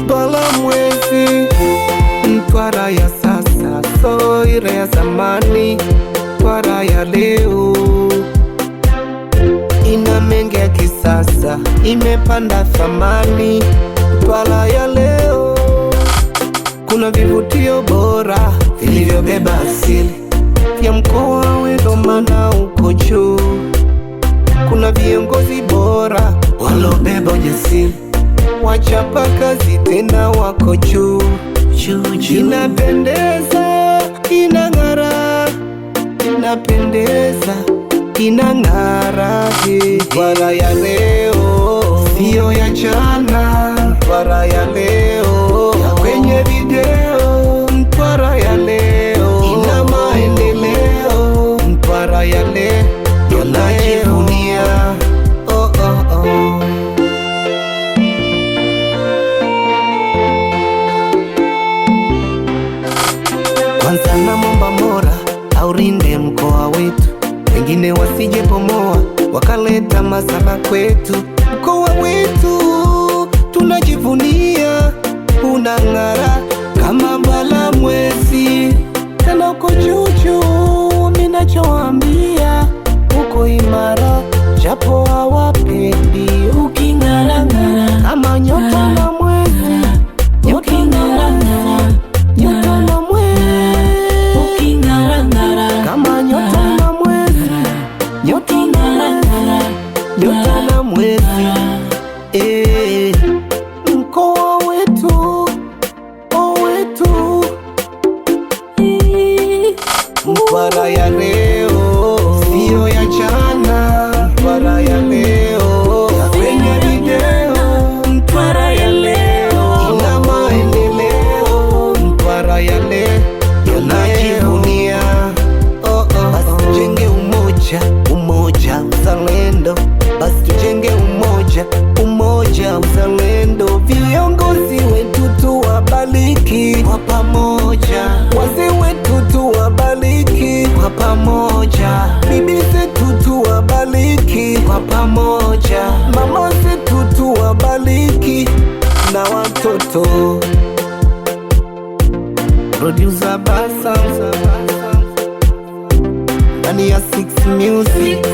Balamwezi Mtwara ya sasa so ile ya zamani. Mtwara ya leo ina mengi ya kisasa, imepanda thamani. Mtwara ya leo kuna vivutio bora vilivyobeba asili ya mkoa wetu, maana uko juu. Kuna viongozi bora walobeba ujasiri, wachapa kazi tena wako juu. Inapendeza, inang'ara, inapendeza, inang'ara. Mtwara ya leo sio ya jana. Mtwara ya leo ya kwenye video. Mtwara ya leo ina maendeleo. Mtwara ya leo tunajivunia. Oh, oh, oh. Kwanza namwomba Mola aurinde mkoa wetu, wengine wasije pomoa wakaleta masala kwetu. Mkoa wetu tunajivunia, unang'ara kama Balamwezi, tena uko juju. Minachoambia uko imara, japo hawapendi. Uking'arang'ara kama nyota na mwezi, uking'arang'ara nyota na mwezi, uking'arang'ara kama nyota na mwezi, uking'arang'ara nyota na mwezi. Mkoa wetu, Mtwara ya leo sio ya jana. Mtwara ya leo ya kwenye video. Mtwara ya leo ina maendeleo. Mtwara ya leo tunajivunia. Oh, oh, basi tujenge umoja, umoja uzalendo. Basi tujenge umoja, umoja uzalendo. Viongozi wetu tuwabariki kwa pamoja, wazee wetu tuwabariki kwa pamoja, bibi zetu tuwabariki kwa pamoja, mama zetu tuwabariki na watoto. Producer Basam ndani ya 6 Music.